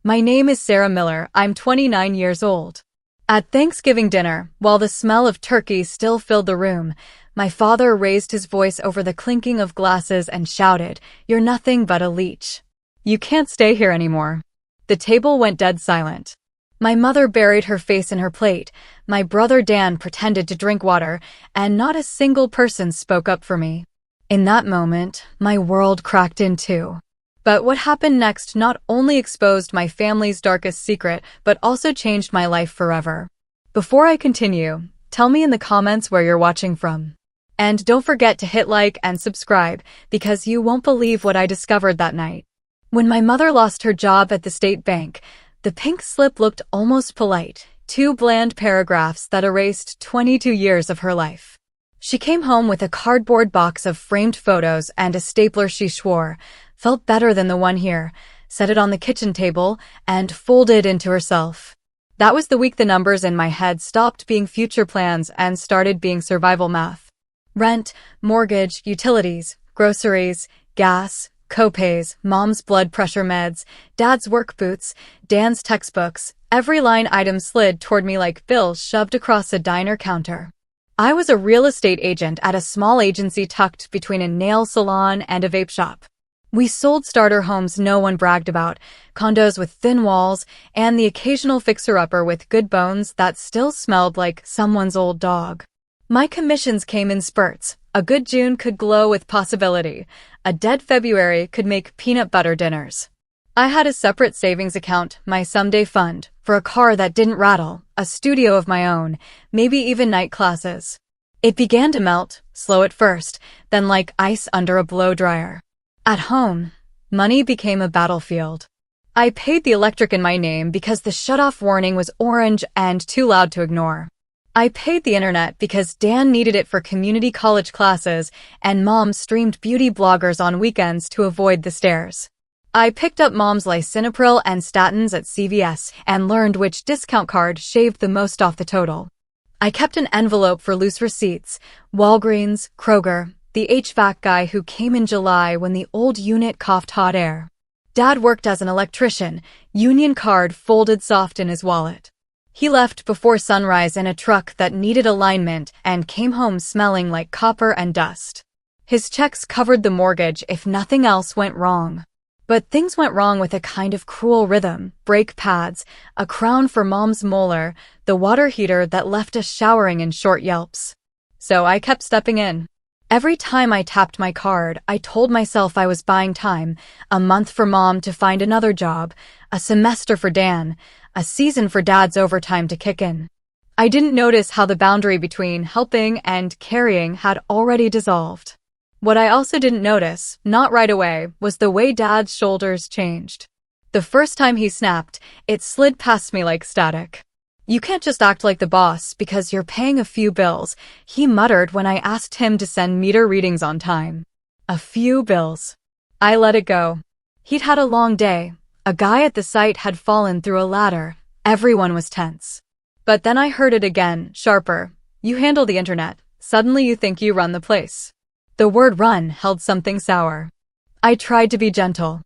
My name is Sarah Miller. I'm 29 years old. At Thanksgiving dinner, while the smell of turkey still filled the room, my father raised his voice over the clinking of glasses and shouted, "You're nothing but a leech. You can't stay here anymore." The table went dead silent. My mother buried her face in her plate, my brother Dan pretended to drink water, and not a single person spoke up for me. In that moment, my world cracked in two. But what happened next not only exposed my family's darkest secret, but also changed my life forever. Before I continue, tell me in the comments where you're watching from. And don't forget to hit like and subscribe, because you won't believe what I discovered that night. When my mother lost her job at the state bank, the pink slip looked almost polite, two bland paragraphs that erased 22 years of her life. She came home with a cardboard box of framed photos and a stapler she swore felt better than the one here, set it on the kitchen table, and folded into herself. That was the week the numbers in my head stopped being future plans and started being survival math. Rent, mortgage, utilities, groceries, gas, co-pays, mom's blood pressure meds, dad's work boots, Dan's textbooks, every line item slid toward me like bills shoved across a diner counter. I was a real estate agent at a small agency tucked between a nail salon and a vape shop. We sold starter homes no one bragged about, condos with thin walls, and the occasional fixer-upper with good bones that still smelled like someone's old dog. My commissions came in spurts. A good June could glow with possibility. A dead February could make peanut butter dinners. I had a separate savings account, my someday fund, for a car that didn't rattle, a studio of my own, maybe even night classes. It began to melt, slow at first, then like ice under a blow dryer. At home, money became a battlefield. I paid the electric in my name because the shut-off warning was orange and too loud to ignore. I paid the internet because Dan needed it for community college classes and Mom streamed beauty bloggers on weekends to avoid the stares. I picked up Mom's lisinopril and statins at CVS and learned which discount card shaved the most off the total. I kept an envelope for loose receipts, Walgreens, Kroger, the HVAC guy who came in July when the old unit coughed hot air. Dad worked as an electrician, union card folded soft in his wallet. He left before sunrise in a truck that needed alignment and came home smelling like copper and dust. His checks covered the mortgage if nothing else went wrong. But things went wrong with a kind of cruel rhythm, brake pads, a crown for Mom's molar, the water heater that left us showering in short yelps. So I kept stepping in. Every time I tapped my card, I told myself I was buying time, a month for Mom to find another job, a semester for Dan, a season for Dad's overtime to kick in. I didn't notice how the boundary between helping and carrying had already dissolved. What I also didn't notice, not right away, was the way Dad's shoulders changed. The first time he snapped, it slid past me like static. "You can't just act like the boss because you're paying a few bills," he muttered when I asked him to send meter readings on time. A few bills. I let it go. He'd had a long day. A guy at the site had fallen through a ladder. Everyone was tense. But then I heard it again, sharper. "You handle the internet. Suddenly you think you run the place." The word run held something sour. I tried to be gentle.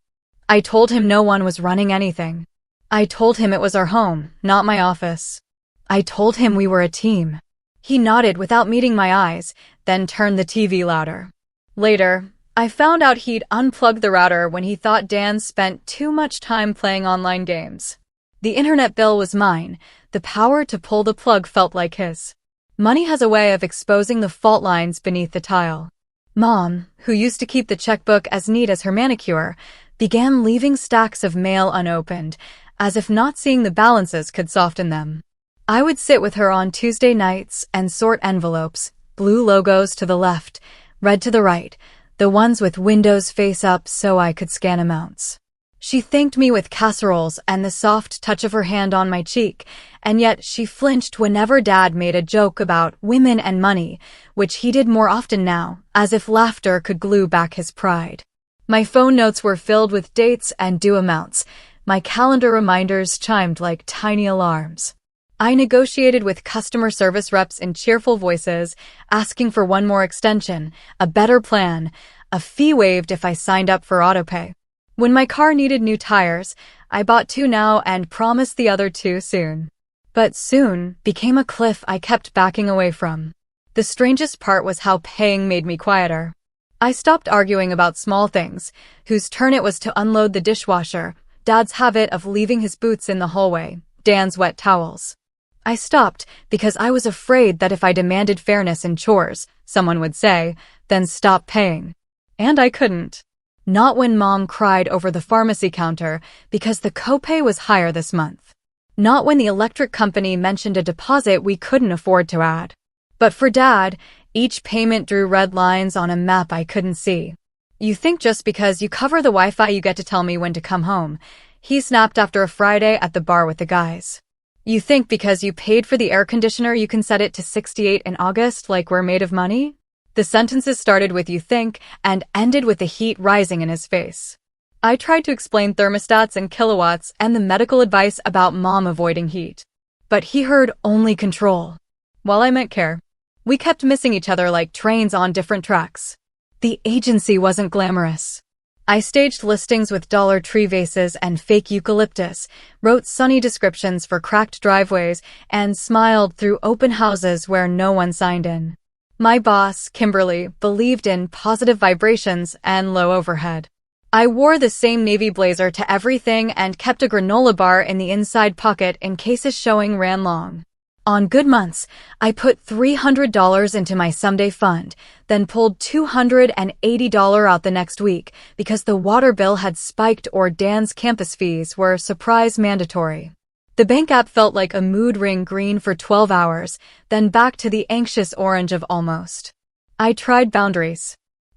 I told him no one was running anything. I told him it was our home, not my office. I told him we were a team. He nodded without meeting my eyes, then turned the TV louder. Later, I found out he'd unplugged the router when he thought Dan spent too much time playing online games. The internet bill was mine. The power to pull the plug felt like his. Money has a way of exposing the fault lines beneath the tile. Mom, who used to keep the checkbook as neat as her manicure, began leaving stacks of mail unopened, as if not seeing the balances could soften them. I would sit with her on Tuesday nights and sort envelopes, blue logos to the left, red to the right, the ones with windows face up so I could scan amounts. She thanked me with casseroles and the soft touch of her hand on my cheek, and yet she flinched whenever Dad made a joke about women and money, which he did more often now, as if laughter could glue back his pride. My phone notes were filled with dates and due amounts. My calendar reminders chimed like tiny alarms. I negotiated with customer service reps in cheerful voices, asking for one more extension, a better plan, a fee waived if I signed up for autopay. When my car needed new tires, I bought 2 now and promised the other 2 soon. But soon became a cliff I kept backing away from. The strangest part was how paying made me quieter. I stopped arguing about small things, whose turn it was to unload the dishwasher, Dad's habit of leaving his boots in the hallway, Dan's wet towels. I stopped because I was afraid that if I demanded fairness in chores, someone would say, then stop paying. And I couldn't. Not when Mom cried over the pharmacy counter because the copay was higher this month. Not when the electric company mentioned a deposit we couldn't afford to add. But for Dad, each payment drew red lines on a map I couldn't see. You think just because you cover the Wi-Fi you get to tell me when to come home, he snapped after a Friday at the bar with the guys. You think because you paid for the air conditioner you can set it to 68 in August like we're made of money? The sentences started with "you think" and ended with the heat rising in his face. I tried to explain thermostats and kilowatts and the medical advice about Mom avoiding heat. But he heard only control. While I meant care. We kept missing each other like trains on different tracks. The agency wasn't glamorous. I staged listings with Dollar Tree vases and fake eucalyptus, wrote sunny descriptions for cracked driveways, and smiled through open houses where no one signed in. My boss, Kimberly, believed in positive vibrations and low overhead. I wore the same navy blazer to everything and kept a granola bar in the inside pocket in case his showing ran long. On good months, I put $300 into my someday fund, then pulled $280 out the next week because the water bill had spiked or Dan's campus fees were surprise mandatory. The bank app felt like a mood ring green for 12 hours, then back to the anxious orange of almost. I tried boundaries.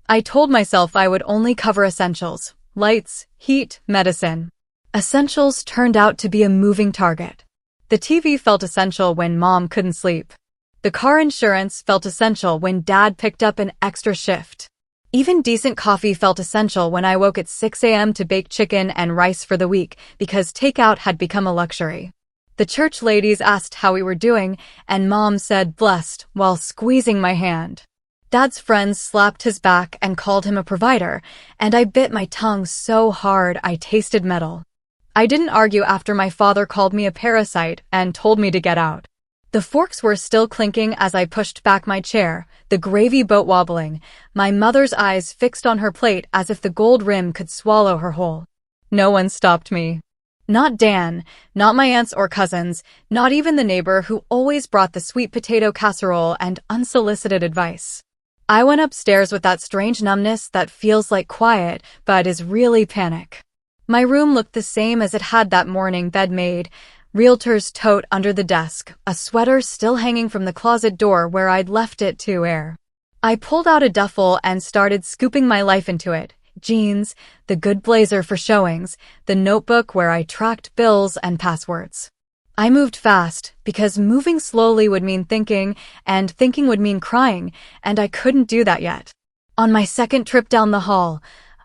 I told myself I would only cover essentials, lights, heat, medicine. Essentials turned out to be a moving target. The TV felt essential when Mom couldn't sleep. The car insurance felt essential when Dad picked up an extra shift. Even decent coffee felt essential when I woke at 6 a.m. to bake chicken and rice for the week because takeout had become a luxury. The church ladies asked how we were doing, and Mom said blessed while squeezing my hand. Dad's friends slapped his back and called him a provider, and I bit my tongue so hard I tasted metal. I didn't argue after my father called me a parasite and told me to get out. The forks were still clinking as I pushed back my chair, the gravy boat wobbling, my mother's eyes fixed on her plate as if the gold rim could swallow her whole. No one stopped me. Not Dan, not my aunts or cousins, not even the neighbor who always brought the sweet potato casserole and unsolicited advice. I went upstairs with that strange numbness that feels like quiet but is really panic. My room looked the same as it had that morning, bed made, realtor's tote under the desk, a sweater still hanging from the closet door where I'd left it to air. I pulled out a duffel and started scooping my life into it. Jeans, the good blazer for showings, the notebook where I tracked bills and passwords. I moved fast because moving slowly would mean thinking, and thinking would mean crying, and I couldn't do that yet. On my second trip down the hall,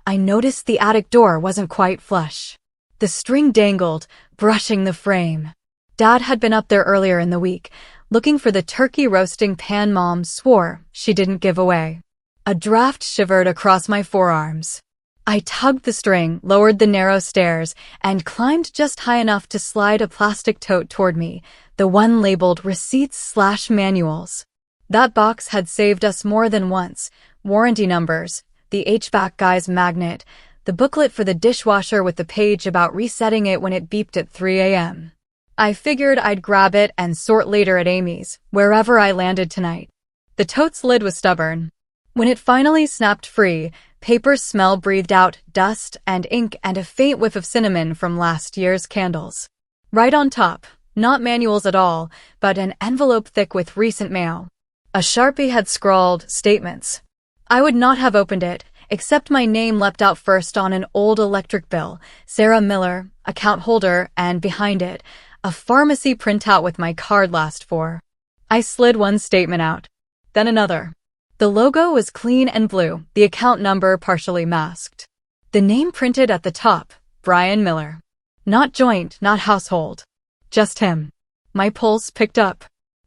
I noticed the attic door wasn't quite flush. The string dangled, brushing the frame. Dad had been up there earlier in the week, looking for the turkey roasting pan Mom swore she didn't give away. A draft shivered across my forearms. I tugged the string, lowered the narrow stairs, and climbed just high enough to slide a plastic tote toward me, the one labeled receipts/manuals. That box had saved us more than once. Warranty numbers, the HVAC guy's magnet, the booklet for the dishwasher with the page about resetting it when it beeped at 3 a.m. I figured I'd grab it and sort later at Amy's, wherever I landed tonight. The tote's lid was stubborn. When it finally snapped free, paper smell breathed out dust and ink and a faint whiff of cinnamon from last year's candles. Right on top, not manuals at all, but an envelope thick with recent mail. A Sharpie had scrawled, "Statements." I would not have opened it, except my name leapt out first on an old electric bill, Sarah Miller, account holder, and behind it, a pharmacy printout with my card last four. I slid one statement out, then another. The logo was clean and blue, the account number partially masked. The name printed at the top, Brian Miller. Not joint, not household. Just him. My pulse picked up.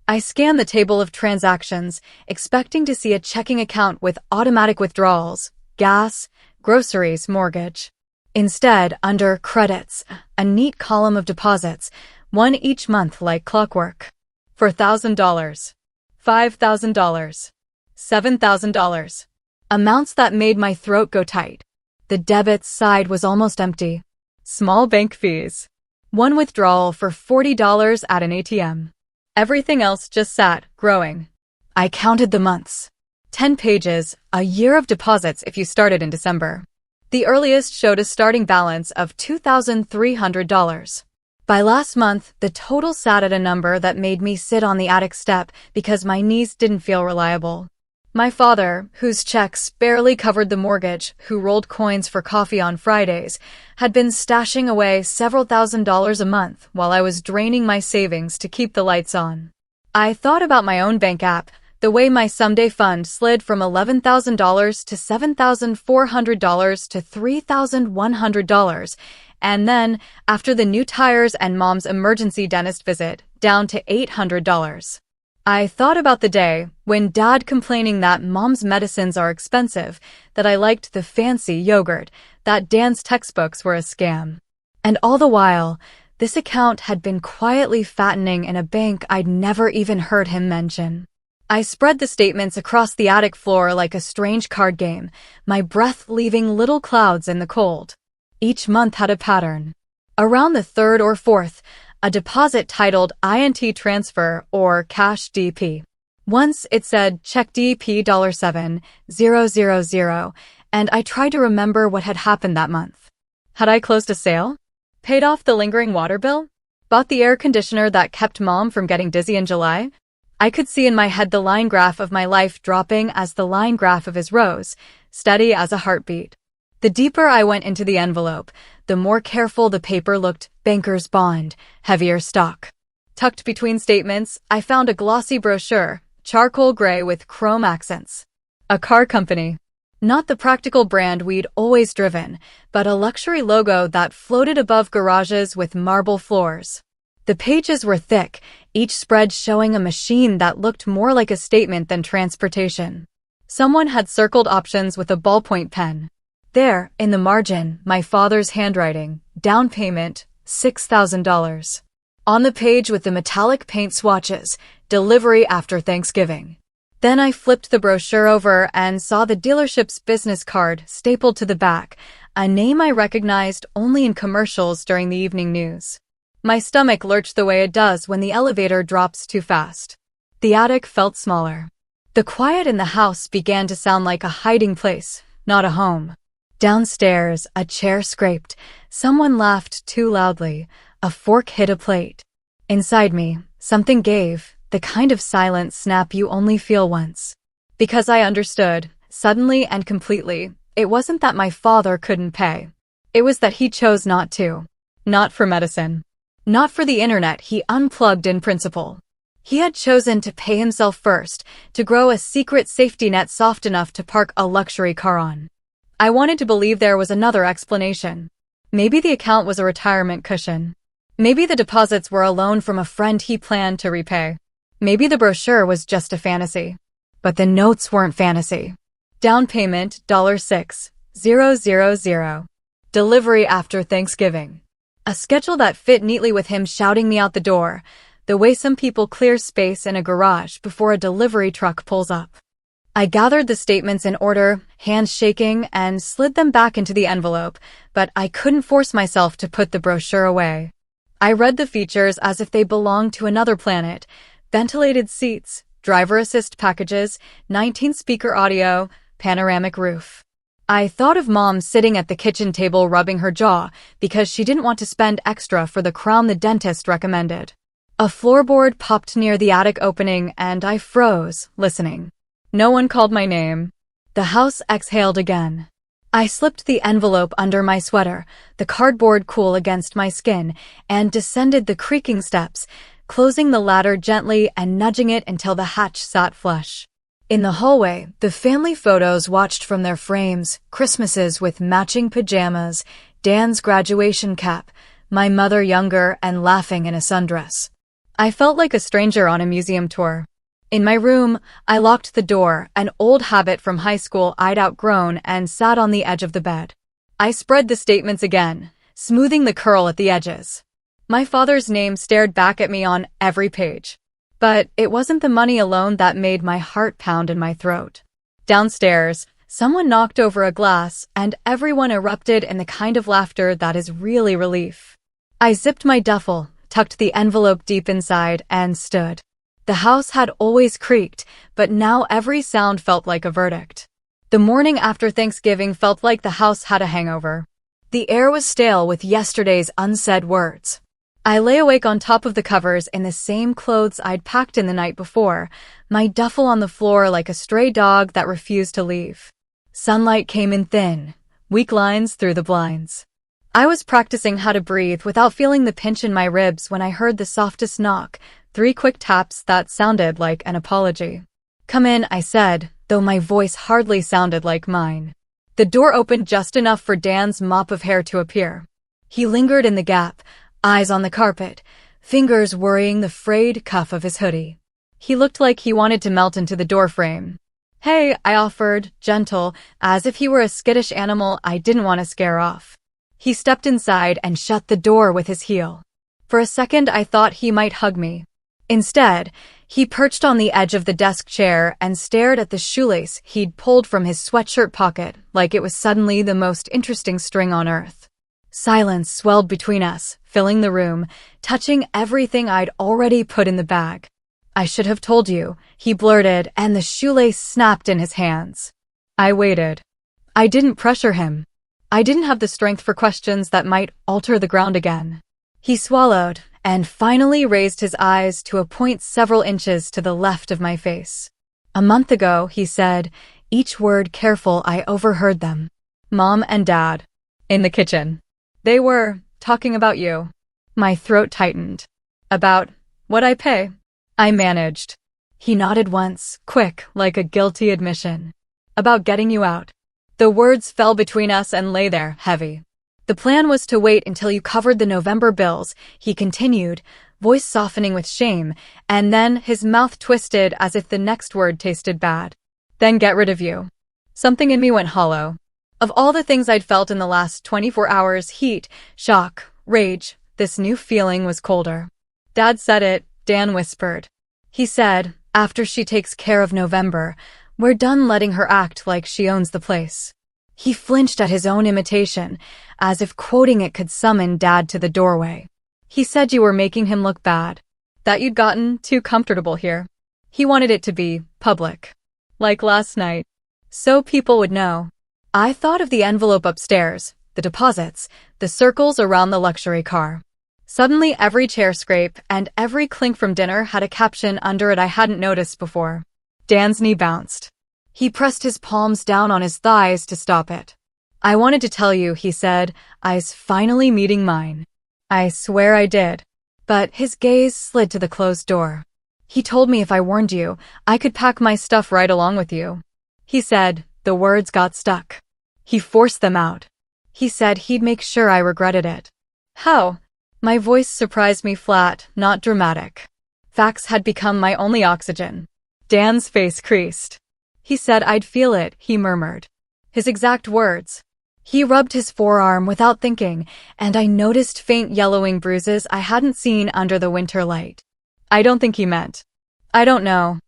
I scanned the table of transactions, expecting to see a checking account with automatic withdrawals, gas, groceries, mortgage. Instead, under credits, a neat column of deposits, one each month like clockwork. $4,000, $5,000, $7,000. Amounts that made my throat go tight. The debit side was almost empty. Small bank fees. One withdrawal for $40 at an ATM. Everything else just sat, growing. I counted the months. 10 pages, a year of deposits if you started in December. The earliest showed a starting balance of $2,300. By last month, the total sat at a number that made me sit on the attic step because my knees didn't feel reliable. My father, whose checks barely covered the mortgage, who rolled coins for coffee on Fridays, had been stashing away several $1,000s a month while I was draining my savings to keep the lights on. I thought about my own bank app, the way my someday fund slid from $11,000 to $7,400 to $3,100, and then, after the new tires and mom's emergency dentist visit, down to $800. I thought about the day when Dad complaining that mom's medicines are expensive, that I liked the fancy yogurt, that Dan's textbooks were a scam. And all the while, this account had been quietly fattening in a bank I'd never even heard him mention. I spread the statements across the attic floor like a strange card game, my breath leaving little clouds in the cold. Each month had a pattern. Around the third or fourth, a deposit titled INT transfer or cash DP. Once it said check DP $7,000, and I tried to remember what had happened that month. Had I closed a sale? Paid off the lingering water bill? Bought the air conditioner that kept Mom from getting dizzy in July? I could see in my head the line graph of my life dropping as the line graph of his rose, steady as a heartbeat. The deeper I went into the envelope, the more careful the paper looked. Banker's bond, heavier stock. Tucked between statements, I found a glossy brochure, charcoal gray with chrome accents. A car company. Not the practical brand we'd always driven, but a luxury logo that floated above garages with marble floors. The pages were thick, each spread showing a machine that looked more like a statement than transportation. Someone had circled options with a ballpoint pen. There, in the margin, my father's handwriting, down payment, $6,000. On the page with the metallic paint swatches, delivery after Thanksgiving. Then I flipped the brochure over and saw the dealership's business card stapled to the back, a name I recognized only in commercials during the evening news. My stomach lurched the way it does when the elevator drops too fast. The attic felt smaller. The quiet in the house began to sound like a hiding place, not a home. Downstairs, a chair scraped. Someone laughed too loudly. A fork hit a plate. Inside me, something gave, the kind of silent snap you only feel once. Because I understood, suddenly and completely, it wasn't that my father couldn't pay. It was that he chose not to. Not for medicine. Not for the internet he unplugged in principle. He had chosen to pay himself first, to grow a secret safety net soft enough to park a luxury car on. I wanted to believe there was another explanation. Maybe the account was a retirement cushion. Maybe the deposits were a loan from a friend he planned to repay. Maybe the brochure was just a fantasy. But the notes weren't fantasy. Down payment, $6,000. Delivery after Thanksgiving. A schedule that fit neatly with him shouting me out the door, the way some people clear space in a garage before a delivery truck pulls up. I gathered the statements in order, hands shaking, and slid them back into the envelope, but I couldn't force myself to put the brochure away. I read the features as if they belonged to another planet. Ventilated seats, driver assist packages, 19-speaker audio, panoramic roof. I thought of Mom sitting at the kitchen table rubbing her jaw because she didn't want to spend extra for the crown the dentist recommended. A floorboard popped near the attic opening and I froze, listening. No one called my name. The house exhaled again. I slipped the envelope under my sweater, the cardboard cool against my skin, and descended the creaking steps, closing the ladder gently and nudging it until the hatch sat flush. In the hallway, the family photos watched from their frames, Christmases with matching pajamas, Dan's graduation cap, my mother younger and laughing in a sundress. I felt like a stranger on a museum tour. In my room, I locked the door, an old habit from high school I'd outgrown, and sat on the edge of the bed. I spread the statements again, smoothing the curl at the edges. My father's name stared back at me on every page. But it wasn't the money alone that made my heart pound in my throat. Downstairs, someone knocked over a glass, and everyone erupted in the kind of laughter that is really relief. I zipped my duffel, tucked the envelope deep inside, and stood. The house had always creaked, but now every sound felt like a verdict. The morning after Thanksgiving felt like the house had a hangover. The air was stale with yesterday's unsaid words. I lay awake on top of the covers in the same clothes I'd packed in the night before, my duffel on the floor like a stray dog that refused to leave. Sunlight came in thin, weak lines through the blinds. I was practicing how to breathe without feeling the pinch in my ribs when I heard the softest knock, 3 quick taps that sounded like an apology. "Come in," I said, though my voice hardly sounded like mine. The door opened just enough for Dan's mop of hair to appear. He lingered in the gap, eyes on the carpet, fingers worrying the frayed cuff of his hoodie. He looked like he wanted to melt into the doorframe. "Hey," I offered, gentle, as if he were a skittish animal I didn't want to scare off. He stepped inside and shut the door with his heel. For a second I thought he might hug me. Instead, he perched on the edge of the desk chair and stared at the shoelace he'd pulled from his sweatshirt pocket like it was suddenly the most interesting string on earth. Silence swelled between us, filling the room, touching everything I'd already put in the bag. "I should have told you," he blurted, and the shoelace snapped in his hands. I waited. I didn't pressure him. I didn't have the strength for questions that might alter the ground again. He swallowed, and finally raised his eyes to a point several inches to the left of my face. "A month ago," he said, each word careful. I overheard them. "Mom and Dad. In the kitchen. They were talking about you." My throat tightened. "About what I pay?" I managed. He nodded once, quick, like a guilty admission. "About getting you out." The words fell between us and lay there, heavy. "The plan was to wait until you covered the November bills," he continued, voice softening with shame, and then his mouth twisted as if the next word tasted bad. "Then get rid of you." Something in me went hollow. Of all the things I'd felt in the last 24 hours, heat, shock, rage, this new feeling was colder. "Dad said it," Dan whispered. He said, "After she takes care of November, we're done letting her act like she owns the place." He flinched at his own imitation, as if quoting it could summon Dad to the doorway. "He said you were making him look bad. That you'd gotten too comfortable here. He wanted it to be public. Like last night. So people would know." I thought of the envelope upstairs, the deposits, the circles around the luxury car. Suddenly every chair scrape and every clink from dinner had a caption under it I hadn't noticed before. Dan's knee bounced. He pressed his palms down on his thighs to stop it. "I wanted to tell you," he said, eyes finally meeting mine. "I swear I did." But his gaze slid to the closed door. "He told me if I warned you, I could pack my stuff right along with you." He said. The words got stuck. He forced them out. He said he'd make sure I regretted it. How? My voice surprised me, flat, not dramatic. Facts had become my only oxygen. Dan's face creased. "He said I'd feel it," he murmured. His exact words. He rubbed his forearm without thinking, and I noticed faint yellowing bruises I hadn't seen under the winter light. "I don't think he meant." "I don't know.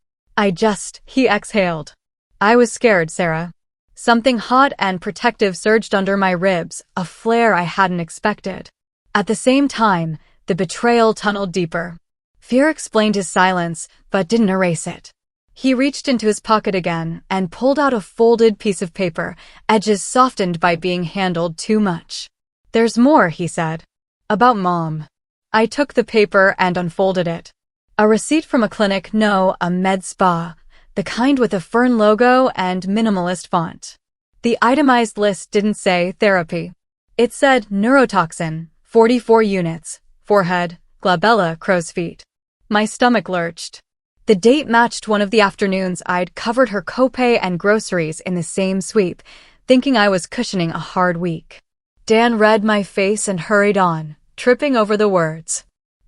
He exhaled. "I was scared, Sarah." Something hot and protective surged under my ribs, a flare I hadn't expected. At the same time, the betrayal tunneled deeper. Fear explained his silence, but didn't erase it. He reached into his pocket again and pulled out a folded piece of paper, edges softened by being handled too much. "There's more," he said. "About Mom." I took the paper and unfolded it. A receipt from a clinic, no, a med spa, the kind with a fern logo and minimalist font. The itemized list didn't say therapy. It said neurotoxin, 44 units, forehead, glabella, crow's feet. My stomach lurched. The date matched one of the afternoons I'd covered her copay and groceries in the same sweep, thinking I was cushioning a hard week. Dan read my face and hurried on, tripping over the words.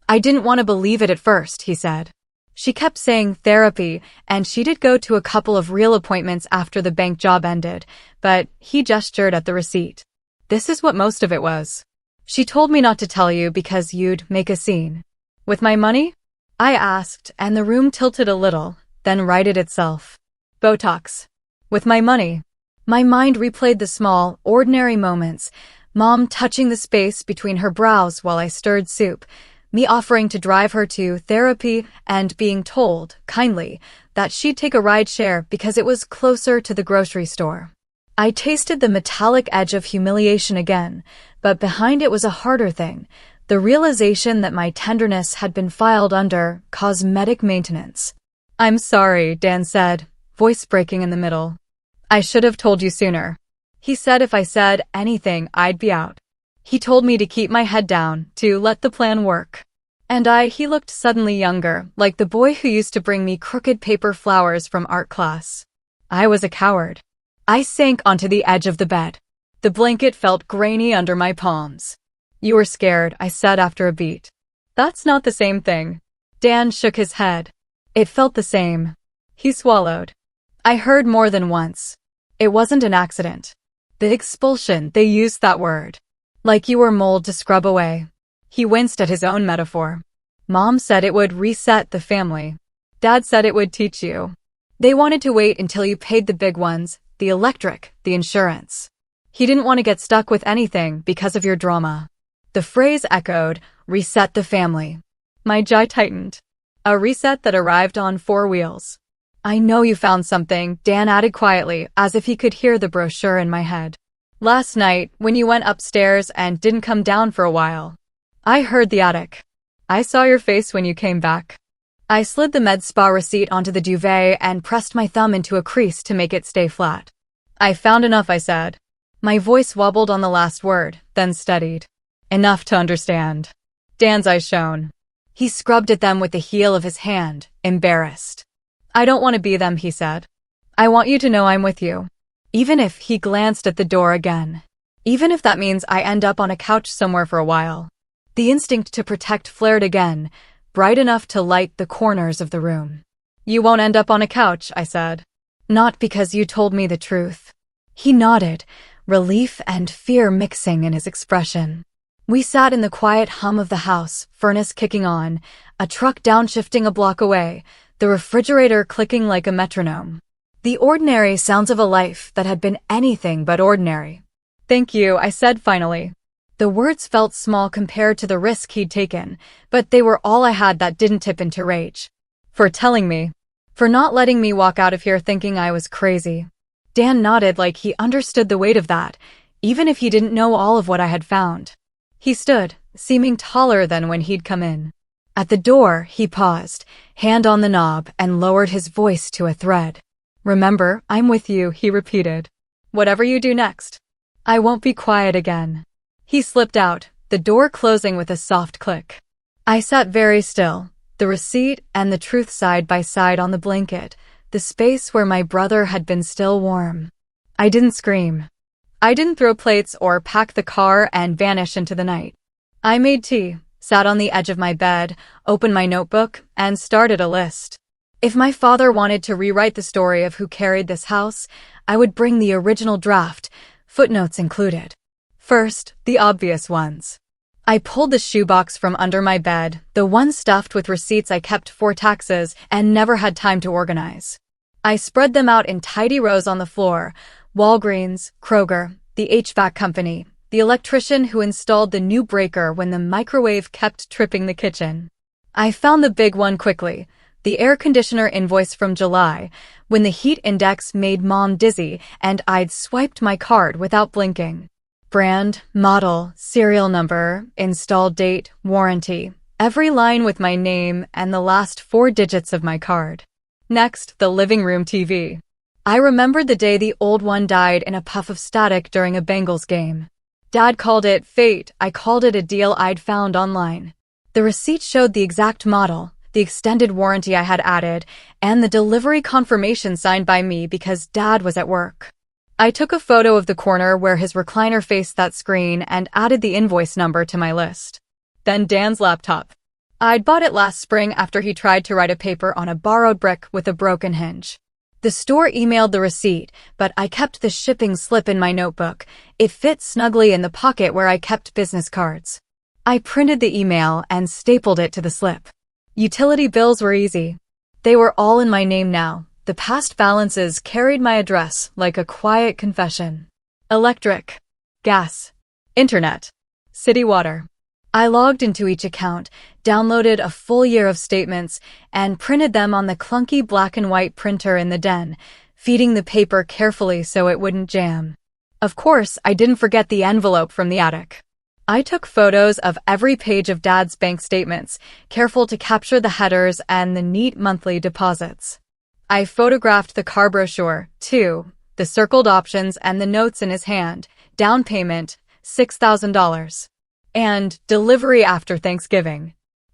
"I didn't want to believe it at first," he said. "She kept saying therapy, and she did go to a couple of real appointments after the bank job ended, but," he gestured at the receipt. This is what most of it was. She told me not to tell you because you'd make a scene. With my money? I asked, and the room tilted a little, then righted itself. Botox. With my money. My mind replayed the small, ordinary moments, Mom touching the space between her brows while I stirred soup, me offering to drive her to therapy and being told, kindly, that she'd take a ride share because it was closer to the grocery store. I tasted the metallic edge of humiliation again, but behind it was a harder thing, the realization that my tenderness had been filed under cosmetic maintenance. I'm sorry, Dan said, voice breaking in the middle. I should have told you sooner. He said if I said anything, I'd be out. He told me to keep my head down, to let the plan work. And he looked suddenly younger, like the boy who used to bring me crooked paper flowers from art class. I was a coward. I sank onto the edge of the bed. The blanket felt grainy under my palms. You were scared, I said after a beat. That's not the same thing. Dan shook his head. It felt the same. He swallowed. I heard more than once. It wasn't an accident. The expulsion, they used that word. Like you were mold to scrub away. He winced at his own metaphor. Mom said it would reset the family. Dad said it would teach you. They wanted to wait until you paid the big ones, the electric, the insurance. He didn't want to get stuck with anything because of your drama. The phrase echoed, reset the family. My jaw tightened. A reset that arrived on 4 wheels. I know you found something, Dan added quietly, as if he could hear the brochure in my head. Last night, when you went upstairs and didn't come down for a while. I heard the attic. I saw your face when you came back. I slid the med spa receipt onto the duvet and pressed my thumb into a crease to make it stay flat. I found enough, I said. My voice wobbled on the last word, then steadied. Enough to understand. Dan's eyes shone. He scrubbed at them with the heel of his hand, embarrassed. I don't want to be them, he said. I want you to know I'm with you. Even if he glanced at the door again. Even if that means I end up on a couch somewhere for a while. The instinct to protect flared again, bright enough to light the corners of the room. You won't end up on a couch, I said. Not because you told me the truth. He nodded, relief and fear mixing in his expression. We sat in the quiet hum of the house, furnace kicking on, a truck downshifting a block away, the refrigerator clicking like a metronome. The ordinary sounds of a life that had been anything but ordinary. Thank you, I said finally. The words felt small compared to the risk he'd taken, but they were all I had that didn't tip into rage. For telling me. For not letting me walk out of here thinking I was crazy. Dan nodded like he understood the weight of that, even if he didn't know all of what I had found. He stood, seeming taller than when he'd come in. At the door, he paused, hand on the knob, and lowered his voice to a thread. Remember, I'm with you, he repeated. Whatever you do next. I won't be quiet again. He slipped out, the door closing with a soft click. I sat very still, the receipt and the truth side by side on the blanket, the space where my brother had been still warm. I didn't scream. I didn't throw plates or pack the car and vanish into the night. I made tea, sat on the edge of my bed, opened my notebook, and started a list. If my father wanted to rewrite the story of who carried this house, I would bring the original draft, footnotes included. First, the obvious ones. I pulled the shoebox from under my bed, the one stuffed with receipts I kept for taxes and never had time to organize. I spread them out in tidy rows on the floor, Walgreens, Kroger, the HVAC company, the electrician who installed the new breaker when the microwave kept tripping the kitchen. I found the big one quickly, the air conditioner invoice from July, when the heat index made Mom dizzy and I'd swiped my card without blinking. Brand, model, serial number, install date, warranty, every line with my name and the last 4 digits of my card. Next, the living room TV. I remembered the day the old one died in a puff of static during a Bengals game. Dad called it fate, I called it a deal I'd found online. The receipt showed the exact model, the extended warranty I had added, and the delivery confirmation signed by me because Dad was at work. I took a photo of the corner where his recliner faced that screen and added the invoice number to my list. Then Dan's laptop. I'd bought it last spring after he tried to write a paper on a borrowed brick with a broken hinge. The store emailed the receipt, but I kept the shipping slip in my notebook. It fit snugly in the pocket where I kept business cards. I printed the email and stapled it to the slip. Utility bills were easy. They were all in my name now. The past balances carried my address like a quiet confession. Electric, gas, internet, city water. I logged into each account, downloaded a full year of statements, and printed them on the clunky black and white printer in the den, feeding the paper carefully so it wouldn't jam. Of course, I didn't forget the envelope from the attic. I took photos of every page of Dad's bank statements, careful to capture the headers and the neat monthly deposits. I photographed the car brochure, too, the circled options and the notes in his hand, down payment, $6,000. And delivery after Thanksgiving.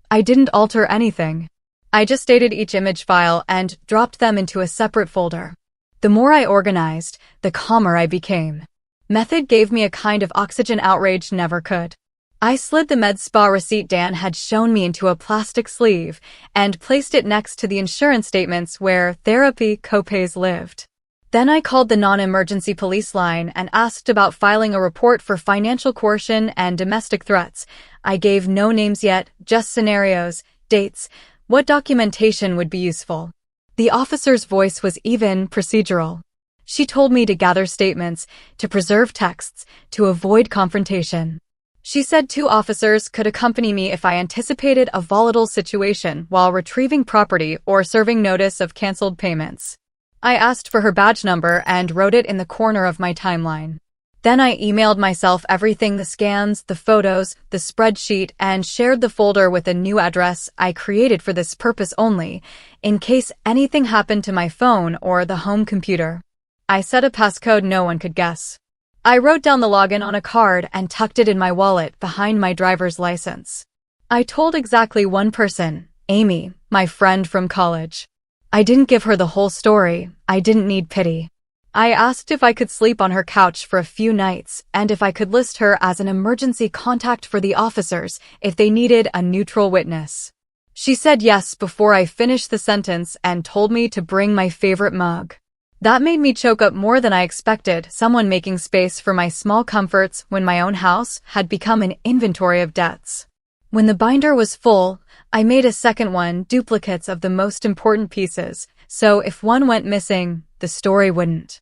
I didn't alter anything. I just dated each image file and dropped them into a separate folder. The more I organized, the calmer I became. Method gave me a kind of oxygen outrage never could. I slid the med spa receipt Dan had shown me into a plastic sleeve and placed it next to the insurance statements where therapy copays lived. Then I called the non-emergency police line and asked about filing a report for financial coercion and domestic threats. I gave no names yet, just scenarios, dates, what documentation would be useful. The officer's voice was even procedural. She told me to gather statements, to preserve texts, to avoid confrontation. She said 2 officers could accompany me if I anticipated a volatile situation while retrieving property or serving notice of canceled payments. I asked for her badge number and wrote it in the corner of my timeline. Then I emailed myself everything, the scans, the photos, the spreadsheet, and shared the folder with a new address I created for this purpose only, in case anything happened to my phone or the home computer. I set a passcode no one could guess. I wrote down the login on a card and tucked it in my wallet behind my driver's license. I told exactly one person, Amy, my friend from college. I didn't give her the whole story. I didn't need pity. I asked if I could sleep on her couch for a few nights and if I could list her as an emergency contact for the officers if they needed a neutral witness. She said yes before I finished the sentence and told me to bring my favorite mug. That made me choke up more than I expected, someone making space for my small comforts when my own house had become an inventory of debts. When the binder was full, I made a second one, duplicates of the most important pieces, so if one went missing, the story wouldn't.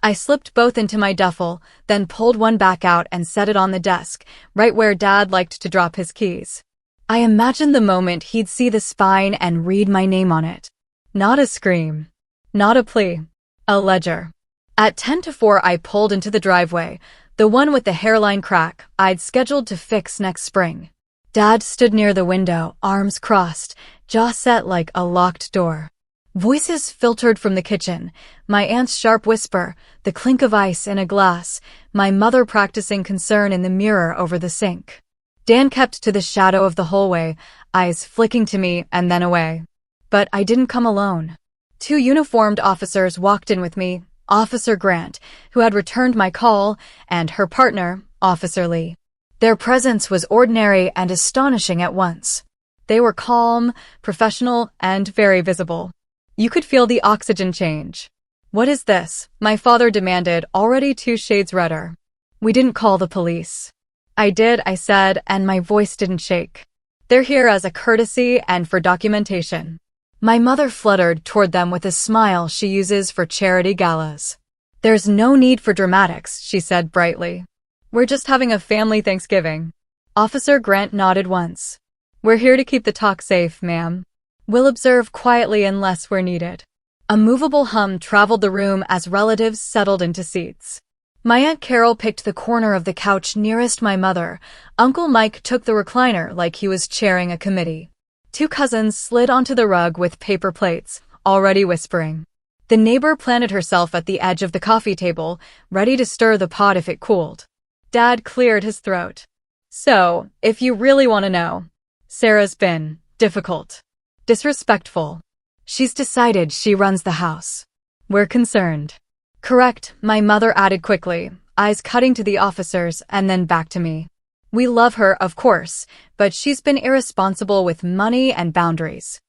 I slipped both into my duffel, then pulled one back out and set it on the desk, right where Dad liked to drop his keys. I imagined the moment he'd see the spine and read my name on it. Not a scream. Not a plea. A ledger. At 10 to 4 I pulled into the driveway, the one with the hairline crack I'd scheduled to fix next spring. Dad stood near the window, arms crossed, jaw set like a locked door. Voices filtered from the kitchen, my aunt's sharp whisper, the clink of ice in a glass, my mother practicing concern in the mirror over the sink. Dan kept to the shadow of the hallway, eyes flicking to me and then away. But I didn't come alone. 2 uniformed officers walked in with me, Officer Grant, who had returned my call, and her partner, Officer Lee. Their presence was ordinary and astonishing at once. They were calm, professional, and very visible. You could feel the oxygen change. "What is this?" my father demanded, already 2 shades redder. "We didn't call the police." "I did," I said, and my voice didn't shake. "They're here as a courtesy and for documentation." My mother fluttered toward them with a smile she uses for charity galas. "There's no need for dramatics," she said brightly. "We're just having a family Thanksgiving." Officer Grant nodded once. "We're here to keep the talk safe, ma'am. We'll observe quietly unless we're needed." A movable hum traveled the room as relatives settled into seats. My Aunt Carol picked the corner of the couch nearest my mother. Uncle Mike took the recliner like he was chairing a committee. 2 cousins slid onto the rug with paper plates, already whispering. The neighbor planted herself at the edge of the coffee table, ready to stir the pot if it cooled. Dad cleared his throat. "So, if you really want to know, Sarah's been difficult. Disrespectful. She's decided she runs the house. We're concerned." "Correct," my mother added quickly, eyes cutting to the officers and then back to me. "We love her, of course, but she's been irresponsible with money and boundaries."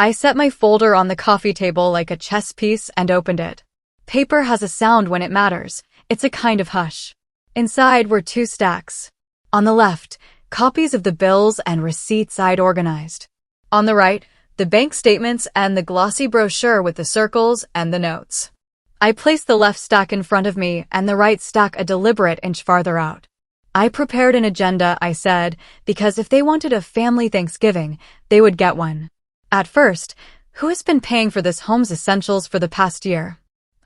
I set my folder on the coffee table like a chess piece and opened it. Paper has a sound when it matters. It's a kind of hush. Inside were 2 stacks. On the left, copies of the bills and receipts I'd organized. On the right, the bank statements and the glossy brochure with the circles and the notes. I placed the left stack in front of me and the right stack a deliberate inch farther out. I prepared an agenda, I said, because if they wanted a family Thanksgiving, they would get one. At first, who has been paying for this home's essentials for the past year?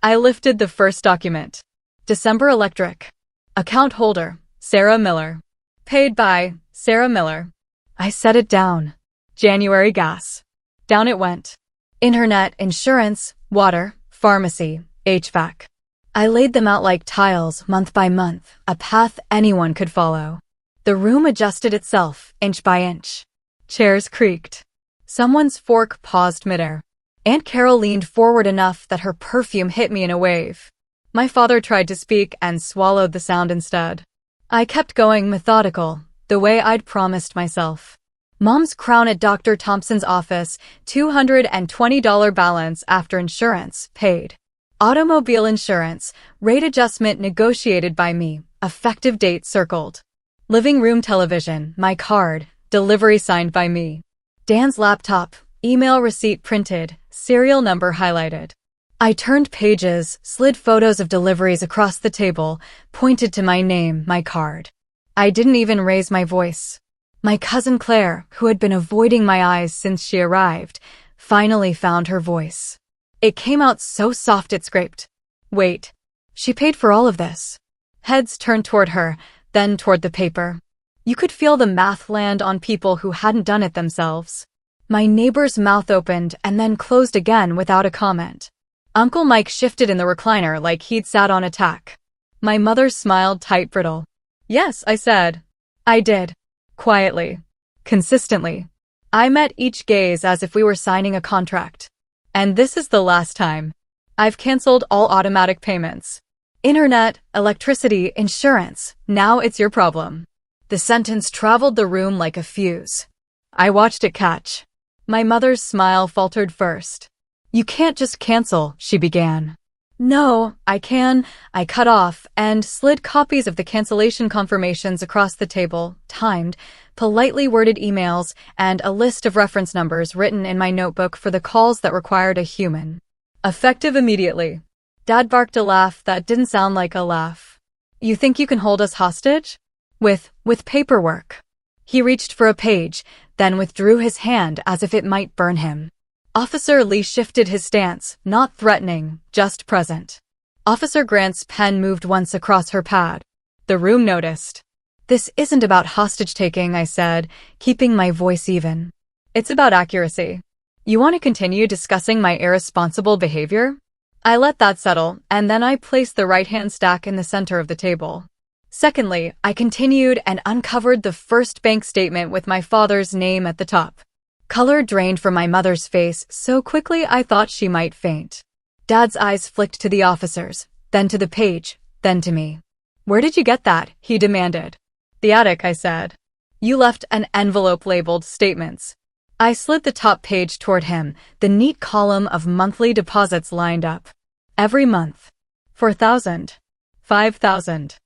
I lifted the first document. December electric. Account holder, Sarah Miller. Paid by, Sarah Miller. I set it down. January gas. Down it went. Internet, insurance, water, pharmacy, HVAC. I laid them out like tiles, month by month, a path anyone could follow. The room adjusted itself, inch by inch. Chairs creaked. Someone's fork paused midair. Aunt Carol leaned forward enough that her perfume hit me in a wave. My father tried to speak and swallowed the sound instead. I kept going methodical, the way I'd promised myself. Mom's crown at Dr. Thompson's office, $220 balance after insurance, paid. Automobile insurance, rate adjustment negotiated by me, effective date circled. Living room television, my card, delivery signed by me. Dan's laptop, email receipt printed, serial number highlighted. I turned pages, slid photos of deliveries across the table, pointed to my name, my card. I didn't even raise my voice. My cousin Claire, who had been avoiding my eyes since she arrived, finally found her voice. It came out so soft it scraped. Wait. She paid for all of this. Heads turned toward her, then toward the paper. You could feel the math land on people who hadn't done it themselves. My neighbor's mouth opened and then closed again without a comment. Uncle Mike shifted in the recliner like he'd sat on a tack. My mother smiled tight brittle. Yes, I said. I did. Quietly. Consistently. I met each gaze as if we were signing a contract. And this is the last time. I've canceled all automatic payments. Internet, electricity, insurance. Now it's your problem. The sentence traveled the room like a fuse. I watched it catch. My mother's smile faltered first. You can't just cancel, she began. No, I can. I cut off and slid copies of the cancellation confirmations across the table, timed, politely worded emails, and a list of reference numbers written in my notebook for the calls that required a human. Effective immediately. Dad barked a laugh that didn't sound like a laugh. You think you can hold us hostage? With paperwork. He reached for a page, then withdrew his hand as if it might burn him. Officer Leech shifted his stance, not threatening, just present. Officer Grant's pen moved once across her pad. The room noticed. This isn't about hostage-taking, I said, keeping my voice even. It's about accuracy. You want to continue discussing my irresponsible behavior? I let that settle, and then I placed the right-hand stack in the center of the table. Secondly, I continued and uncovered the first bank statement with my father's name at the top. Color drained from my mother's face so quickly I thought she might faint. Dad's eyes flicked to the officers, then to the page, then to me. Where did you get that? He demanded. The attic, I said. You left an envelope labeled statements. I slid the top page toward him, the neat column of monthly deposits lined up. Every month. 4,000. 5,000.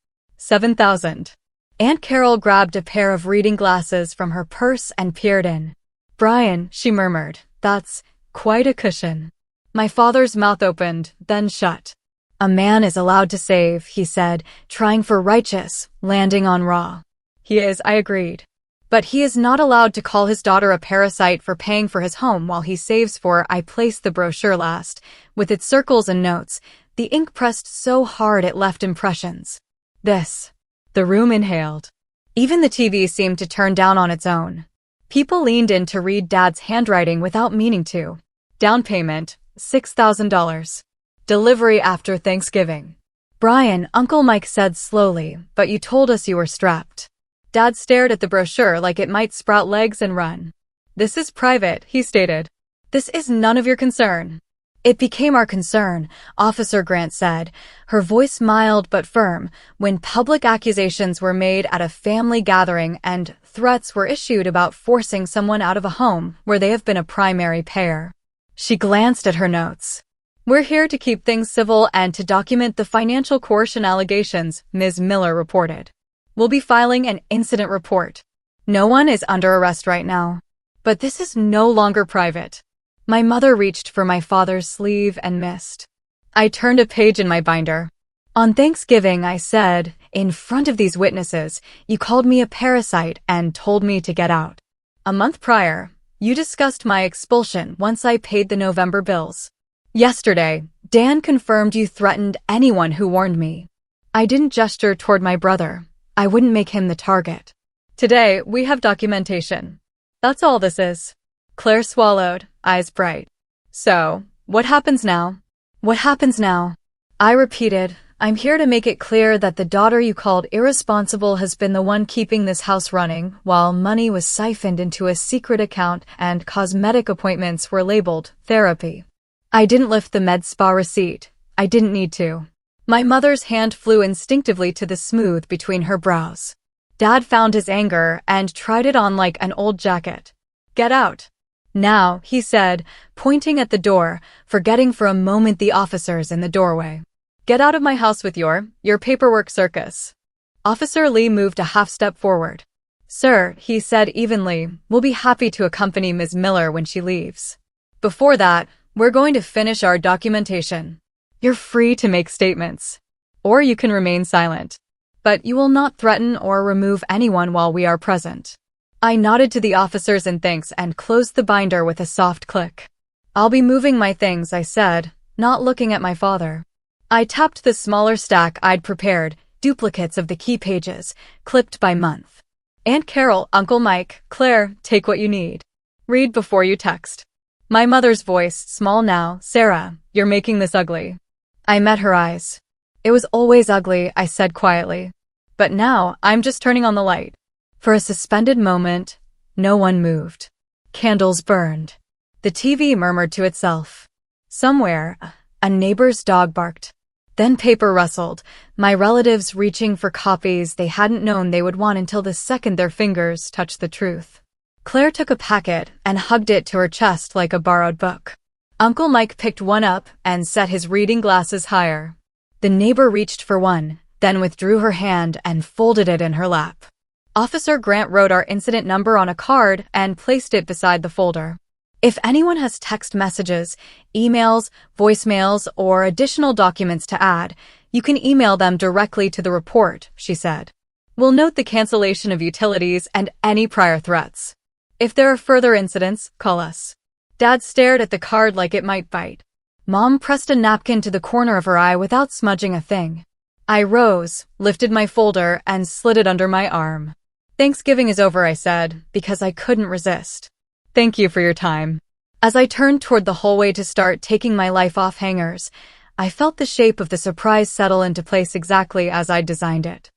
7,000. Aunt Carol grabbed a pair of reading glasses from her purse and peered in. Brian, she murmured, that's quite a cushion. My father's mouth opened, then shut. A man is allowed to save, he said, trying for righteous, landing on raw. He is, I agreed. But he is not allowed to call his daughter a parasite for paying for his home while he saves for. I placed the brochure last, with its circles and notes, the ink pressed so hard it left impressions. This. The room inhaled. Even the TV seemed to turn down on its own. People leaned in to read Dad's handwriting without meaning to. Down payment, $6,000. Delivery after Thanksgiving. Brian, Uncle Mike said slowly, but you told us you were strapped. Dad stared at the brochure like it might sprout legs and run. This is private, he stated. This is none of your concern. It became our concern, Officer Grant said, her voice mild but firm, when public accusations were made at a family gathering and threats were issued about forcing someone out of a home where they have been a primary payer. She glanced at her notes. We're here to keep things civil and to document the financial coercion allegations, Ms. Miller reported. We'll be filing an incident report. No one is under arrest right now. But this is no longer private. My mother reached for my father's sleeve and missed. I turned a page in my binder. On Thanksgiving, I said, in front of these witnesses, you called me a parasite and told me to get out. A month prior, you discussed my expulsion once I paid the November bills. Yesterday, Dan confirmed you threatened anyone who warned me. I didn't gesture toward my brother. I wouldn't make him the target. Today, we have documentation. That's all this is. Claire swallowed, eyes bright. So, what happens now? What happens now? I repeated, I'm here to make it clear that the daughter you called irresponsible has been the one keeping this house running, while money was siphoned into a secret account and cosmetic appointments were labeled therapy. I didn't lift the med spa receipt. I didn't need to. My mother's hand flew instinctively to the smooth between her brows. Dad found his anger and tried it on like an old jacket. Get out. Now, he said, pointing at the door, forgetting for a moment the officers in the doorway. Get out of my house with your paperwork circus. Officer Lee moved a half-step forward. Sir, he said evenly, we'll be happy to accompany Ms. Miller when she leaves. Before that, we're going to finish our documentation. You're free to make statements. Or you can remain silent. But you will not threaten or remove anyone while we are present. I nodded to the officers in thanks and closed the binder with a soft click. I'll be moving my things, I said, not looking at my father. I tapped the smaller stack I'd prepared, duplicates of the key pages, clipped by month. Aunt Carol, Uncle Mike, Claire, take what you need. Read before you text. My mother's voice, small now, Sarah, you're making this ugly. I met her eyes. It was always ugly, I said quietly. But now, I'm just turning on the light. For a suspended moment, no one moved. Candles burned. The TV murmured to itself. Somewhere, a neighbor's dog barked. Then paper rustled, my relatives reaching for copies they hadn't known they would want until the second their fingers touched the truth. Claire took a packet and hugged it to her chest like a borrowed book. Uncle Mike picked one up and set his reading glasses higher. The neighbor reached for one, then withdrew her hand and folded it in her lap. Officer Grant wrote our incident number on a card and placed it beside the folder. If anyone has text messages, emails, voicemails, or additional documents to add, you can email them directly to the report, she said. We'll note the cancellation of utilities and any prior threats. If there are further incidents, call us. Dad stared at the card like it might bite. Mom pressed a napkin to the corner of her eye without smudging a thing. I rose, lifted my folder, and slid it under my arm. Thanksgiving is over, I said, because I couldn't resist. Thank you for your time. As I turned toward the hallway to start taking my life off hangers, I felt the shape of the surprise settle into place exactly as I'd designed it.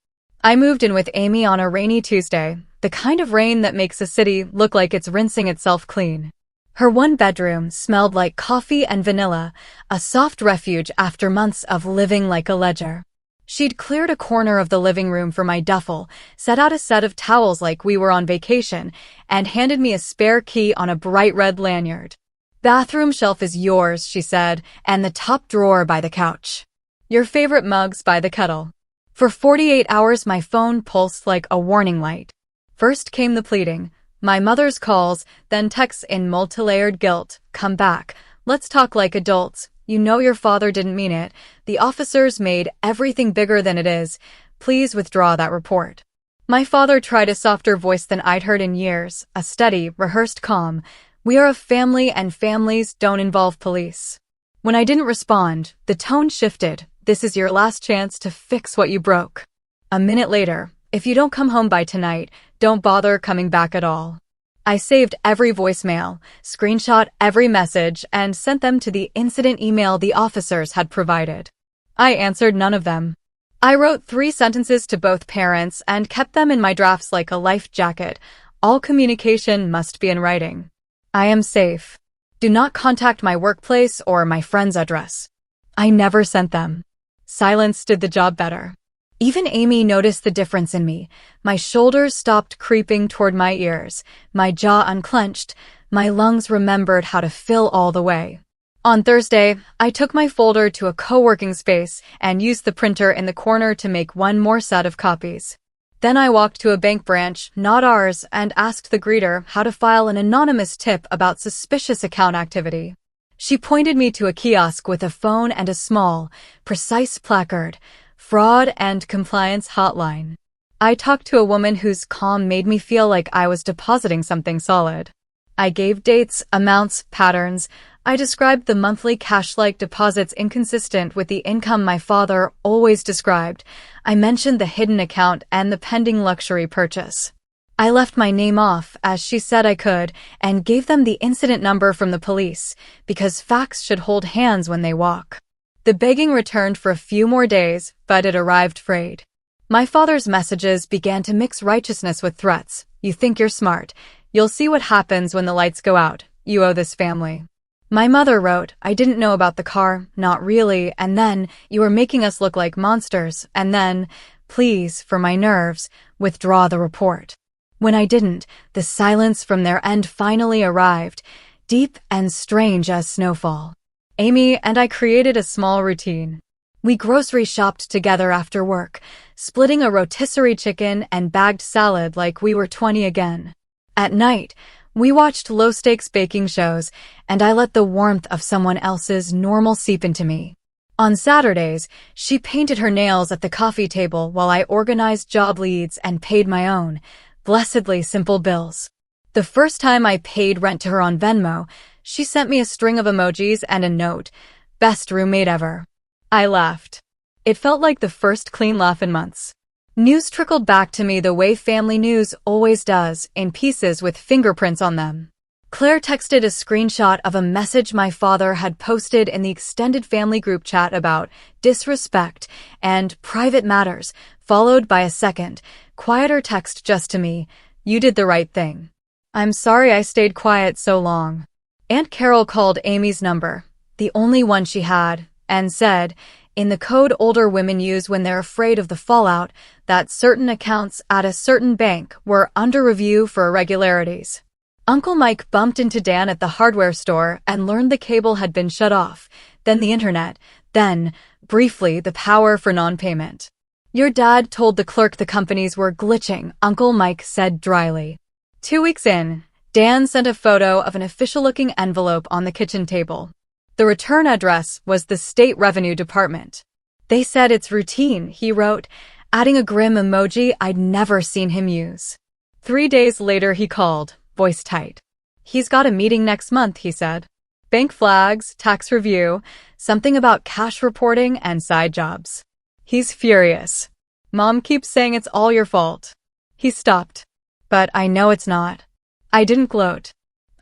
I moved in with Amy on a rainy Tuesday, the kind of rain that makes a city look like it's rinsing itself clean. Her one bedroom smelled like coffee and vanilla, a soft refuge after months of living like a ledger. She'd cleared a corner of the living room for my duffel, set out a set of towels like we were on vacation, and handed me a spare key on a bright red lanyard. Bathroom shelf is yours, she said, and the top drawer by the couch. Your favorite mugs by the kettle. For 48 hours my phone pulsed like a warning light. First came the pleading, my mother's calls, then texts in multi-layered guilt, come back, let's talk like adults. You know your father didn't mean it. The officers made everything bigger than it is. Please withdraw that report. My father tried a softer voice than I'd heard in years, a steady, rehearsed calm. We are a family and families don't involve police. When I didn't respond, the tone shifted. This is your last chance to fix what you broke. A minute later, if you don't come home by tonight, don't bother coming back at all. I saved every voicemail, screenshot every message, and sent them to the incident email the officers had provided. I answered none of them. I wrote 3 sentences to both parents and kept them in my drafts like a life jacket. All communication must be in writing. I am safe. Do not contact my workplace or my friend's address. I never sent them. Silence did the job better. Even Amy noticed the difference in me. My shoulders stopped creeping toward my ears, my jaw unclenched, my lungs remembered how to fill all the way. On Thursday, I took my folder to a co-working space and used the printer in the corner to make one more set of copies. Then I walked to a bank branch, not ours, and asked the greeter how to file an anonymous tip about suspicious account activity. She pointed me to a kiosk with a phone and a small, precise placard, Fraud and Compliance Hotline. I talked to a woman whose calm made me feel like I was depositing something solid. I gave dates, amounts, patterns. I described the monthly cash-like deposits inconsistent with the income my father always described. I mentioned the hidden account and the pending luxury purchase. I left my name off, as she said I could, and gave them the incident number from the police, because facts should hold hands when they walk. The begging returned for a few more days, but it arrived frayed. My father's messages began to mix righteousness with threats. You think you're smart. You'll see what happens when the lights go out. You owe this family. My mother wrote, I didn't know about the car, not really, and then, you were making us look like monsters, and then, please, for my nerves, withdraw the report. When I didn't, the silence from their end finally arrived, deep and strange as snowfall. Amy and I created a small routine. We grocery shopped together after work, splitting a rotisserie chicken and bagged salad like we were 20 again. At night, we watched low-stakes baking shows, and I let the warmth of someone else's normal seep into me. On Saturdays, she painted her nails at the coffee table while I organized job leads and paid my own, blessedly simple bills. The first time I paid rent to her on Venmo, she sent me a string of emojis and a note, best roommate ever. I laughed. It felt like the first clean laugh in months. News trickled back to me the way family news always does, in pieces with fingerprints on them. Claire texted a screenshot of a message my father had posted in the extended family group chat about disrespect and private matters, followed by a second, quieter text just to me, you did the right thing. I'm sorry I stayed quiet so long. Aunt Carol called Amy's number, the only one she had, and said, in the code older women use when they're afraid of the fallout, that certain accounts at a certain bank were under review for irregularities. Uncle Mike bumped into Dan at the hardware store and learned the cable had been shut off, then the internet, then, briefly, the power for non-payment. Your dad told the clerk the companies were glitching, Uncle Mike said dryly. 2 weeks in, Dan sent a photo of an official-looking envelope on the kitchen table. The return address was the State Revenue Department. They said it's routine, he wrote, adding a grim emoji I'd never seen him use. 3 days later he called, voice tight. He's got a meeting next month, he said. Bank flags, tax review, something about cash reporting and side jobs. He's furious. Mom keeps saying it's all your fault. He stopped. But I know it's not. I didn't gloat.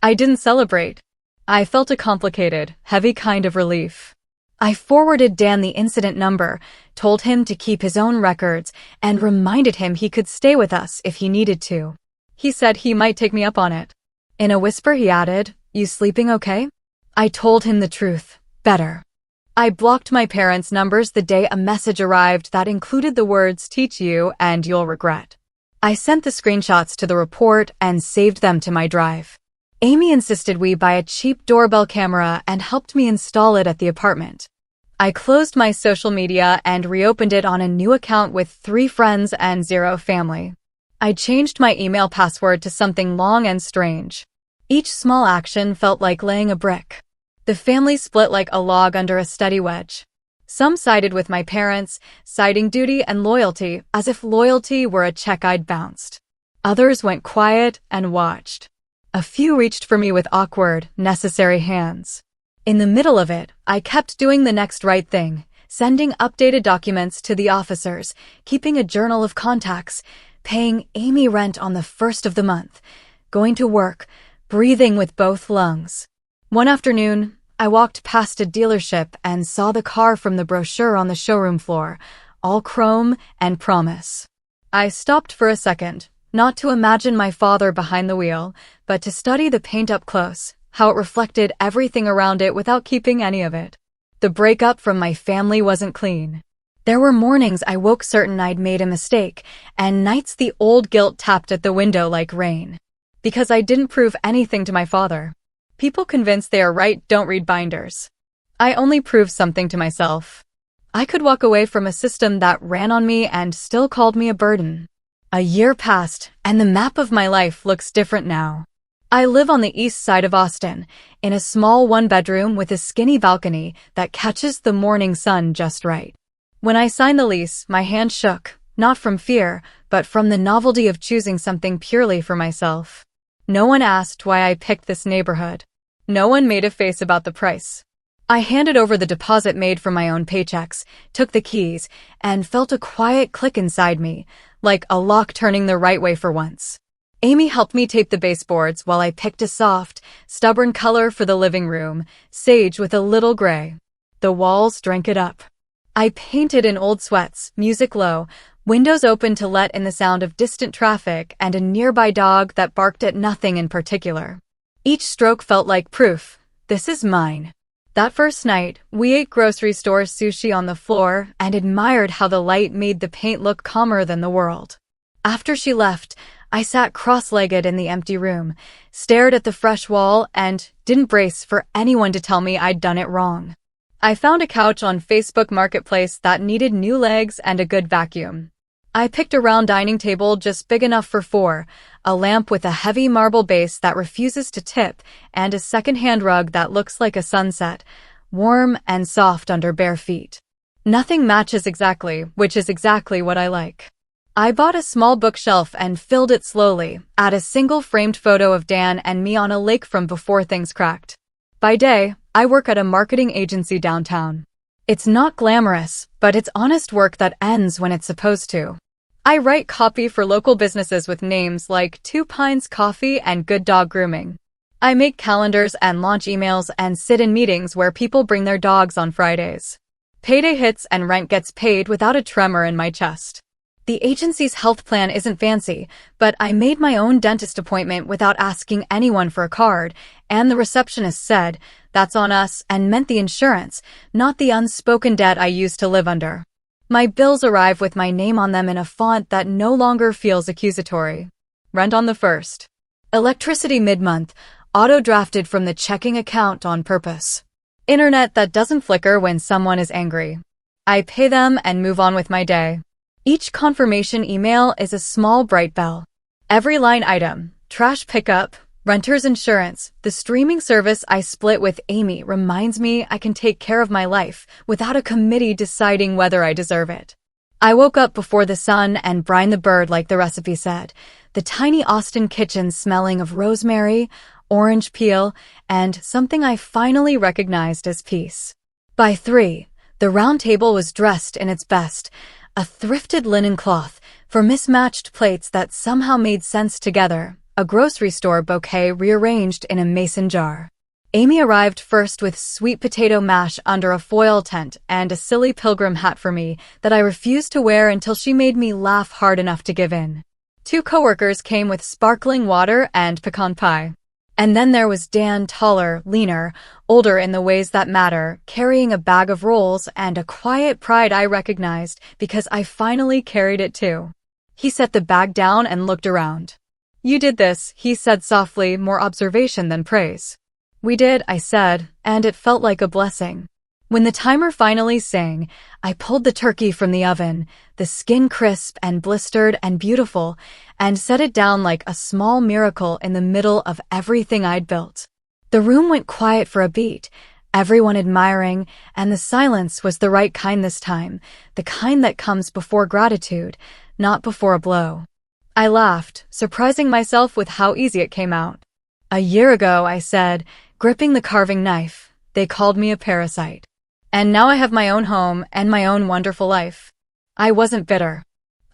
I didn't celebrate. I felt a complicated, heavy kind of relief. I forwarded Dan the incident number, told him to keep his own records, and reminded him he could stay with us if he needed to. He said he might take me up on it. In a whisper he added, you sleeping okay? I told him the truth. Better. I blocked my parents' numbers the day a message arrived that included the words teach you and you'll regret. I sent the screenshots to the report and saved them to my drive. Amy insisted we buy a cheap doorbell camera and helped me install it at the apartment. I closed my social media and reopened it on a new account with 3 friends and 0 family. I changed my email password to something long and strange. Each small action felt like laying a brick. The family split like a log under a steady wedge. Some sided with my parents, citing duty and loyalty as if loyalty were a check I'd bounced. Others went quiet and watched. A few reached for me with awkward, necessary hands. In the middle of it, I kept doing the next right thing, sending updated documents to the officers, keeping a journal of contacts, paying Amy rent on the first of the month, going to work, breathing with both lungs. One afternoon, I walked past a dealership and saw the car from the brochure on the showroom floor, all chrome and promise. I stopped for a second, not to imagine my father behind the wheel, but to study the paint up close, how it reflected everything around it without keeping any of it. The breakup from my family wasn't clean. There were mornings I woke certain I'd made a mistake, and nights the old guilt tapped at the window like rain. Because I didn't prove anything to my father. People convinced they are right don't read binders. I only proved something to myself. I could walk away from a system that ran on me and still called me a burden. A year passed, and the map of my life looks different now. I live on the east side of Austin, in a small one-bedroom with a skinny balcony that catches the morning sun just right. When I signed the lease, my hand shook, not from fear, but from the novelty of choosing something purely for myself. No one asked why I picked this neighborhood. No one made a face about the price. I handed over the deposit made from my own paychecks, took the keys, and felt a quiet click inside me, like a lock turning the right way for once. Amy helped me tape the baseboards while I picked a soft, stubborn color for the living room, sage with a little gray. The walls drank it up. I painted in old sweats, music low, windows open to let in the sound of distant traffic and a nearby dog that barked at nothing in particular. Each stroke felt like proof. This is mine. That first night, we ate grocery store sushi on the floor and admired how the light made the paint look calmer than the world. After she left, I sat cross-legged in the empty room, stared at the fresh wall, and didn't brace for anyone to tell me I'd done it wrong. I found a couch on Facebook Marketplace that needed new legs and a good vacuum. I picked a round dining table just big enough for four, a lamp with a heavy marble base that refuses to tip, and a second-hand rug that looks like a sunset, warm and soft under bare feet. Nothing matches exactly, which is exactly what I like. I bought a small bookshelf and filled it slowly, add a single framed photo of Dan and me on a lake from before things cracked. By day, I work at a marketing agency downtown. It's not glamorous, but it's honest work that ends when it's supposed to. I write copy for local businesses with names like Two Pines Coffee and Good Dog Grooming. I make calendars and launch emails and sit in meetings where people bring their dogs on Fridays. Payday hits and rent gets paid without a tremor in my chest. The agency's health plan isn't fancy, but I made my own dentist appointment without asking anyone for a card, and the receptionist said, "That's on us," and meant the insurance, not the unspoken debt I used to live under. My bills arrive with my name on them in a font that no longer feels accusatory. Rent on the 1st. Electricity mid-month, auto-drafted from the checking account on purpose. Internet that doesn't flicker when someone is angry. I pay them and move on with my day. Each confirmation email is a small bright bell. Every line item, trash pickup, renter's insurance, the streaming service I split with Amy reminds me I can take care of my life without a committee deciding whether I deserve it. I woke up before the sun and brined the bird like the recipe said, the tiny Austin kitchen smelling of rosemary, orange peel, and something I finally recognized as peace. By 3, the round table was dressed in its best, a thrifted linen cloth for mismatched plates that somehow made sense together, a grocery store bouquet rearranged in a mason jar. Amy arrived first with sweet potato mash under a foil tent and a silly pilgrim hat for me that I refused to wear until she made me laugh hard enough to give in. 2 coworkers came with sparkling water and pecan pie. And then there was Dan, taller, leaner, older in the ways that matter, carrying a bag of rolls and a quiet pride I recognized because I finally carried it too. He set the bag down and looked around. "You did this," he said softly, more observation than praise. "We did," I said, and it felt like a blessing. When the timer finally sang, I pulled the turkey from the oven, the skin crisp and blistered and beautiful, and set it down like a small miracle in the middle of everything I'd built. The room went quiet for a beat, everyone admiring, and the silence was the right kind this time, the kind that comes before gratitude, not before a blow. I laughed, surprising myself with how easy it came out. "A year ago," I said, gripping the carving knife, "they called me a parasite. And now I have my own home and my own wonderful life." I wasn't bitter.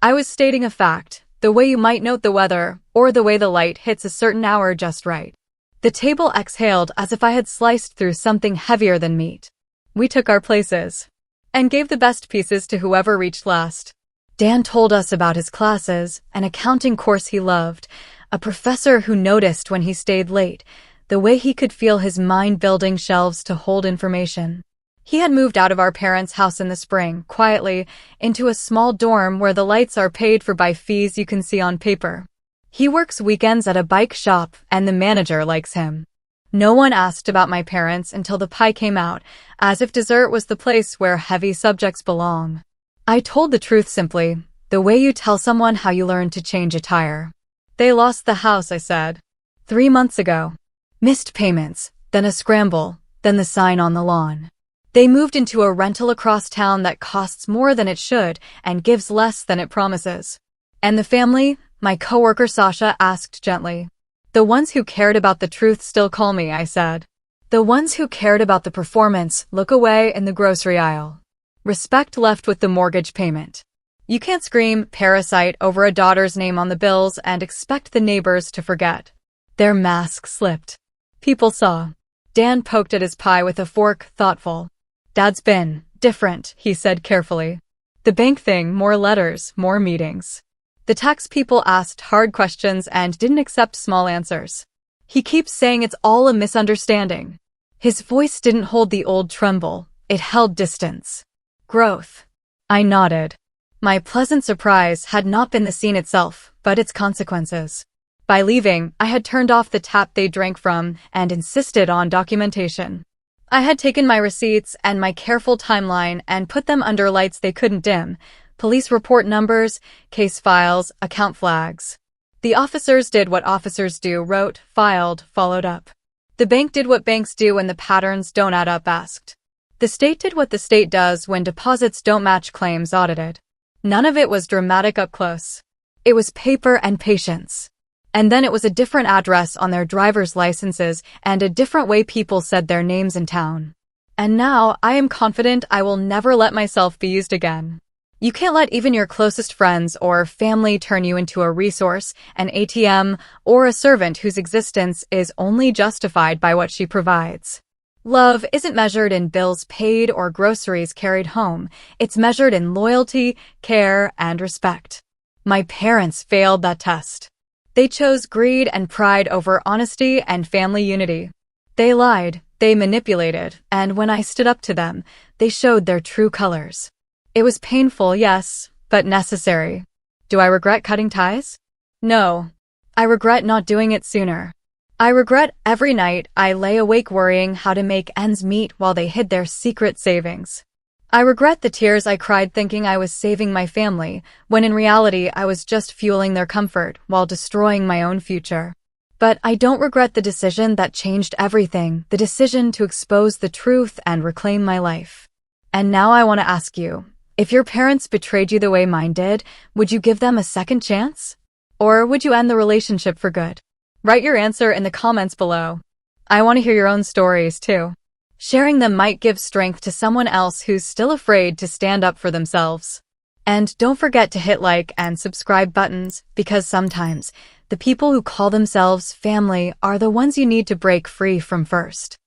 I was stating a fact, the way you might note the weather, or the way the light hits a certain hour just right. The table exhaled as if I had sliced through something heavier than meat. We took our places, and gave the best pieces to whoever reached last. Dan told us about his classes, an accounting course he loved, a professor who noticed when he stayed late, the way he could feel his mind building shelves to hold information. He had moved out of our parents' house in the spring, quietly, into a small dorm where the lights are paid for by fees you can see on paper. He works weekends at a bike shop, and the manager likes him. No one asked about my parents until the pie came out, as if dessert was the place where heavy subjects belong. I told the truth simply, the way you tell someone how you learn to change a tire. They lost the house, I said. 3 months ago. Missed payments, then a scramble, then the sign on the lawn. They moved into a rental across town that costs more than it should and gives less than it promises. And the family? My coworker Sasha asked gently. The ones who cared about the truth still call me, I said. The ones who cared about the performance look away in the grocery aisle. Respect left with the mortgage payment. You can't scream parasite over a daughter's name on the bills and expect the neighbors to forget. Their masks slipped. People saw. Dan poked at his pie with a fork, thoughtful. Dad's been different, he said carefully. The bank thing, more letters, more meetings. The tax people asked hard questions and didn't accept small answers. He keeps saying it's all a misunderstanding. His voice didn't hold the old tremble, it held distance. Growth. I nodded. My pleasant surprise had not been the scene itself, but its consequences. By leaving, I had turned off the tap they drank from and insisted on documentation. I had taken my receipts and my careful timeline and put them under lights they couldn't dim, police report numbers, case files, account flags. The officers did what officers do, wrote, filed, followed up. The bank did what banks do when the patterns don't add up, asked. The state did what the state does when deposits don't match claims, audited. None of it was dramatic up close. It was paper and patience. And then it was a different address on their driver's licenses and a different way people said their names in town. And now I am confident I will never let myself be used again. You can't let even your closest friends or family turn you into a resource, an ATM, or a servant whose existence is only justified by what she provides. Love isn't measured in bills paid or groceries carried home. It's measured in loyalty, care, and respect. My parents failed that test. They chose greed and pride over honesty and family unity. They lied, they manipulated, and when I stood up to them, they showed their true colors. It was painful, yes, but necessary. Do I regret cutting ties? No. I regret not doing it sooner. I regret every night I lay awake worrying how to make ends meet while they hid their secret savings. I regret the tears I cried thinking I was saving my family, when in reality I was just fueling their comfort while destroying my own future. But I don't regret the decision that changed everything, the decision to expose the truth and reclaim my life. And now I want to ask you, if your parents betrayed you the way mine did, would you give them a second chance? Or would you end the relationship for good? Write your answer in the comments below. I want to hear your own stories too. Sharing them might give strength to someone else who's still afraid to stand up for themselves. And don't forget to hit like and subscribe buttons, because sometimes the people who call themselves family are the ones you need to break free from first.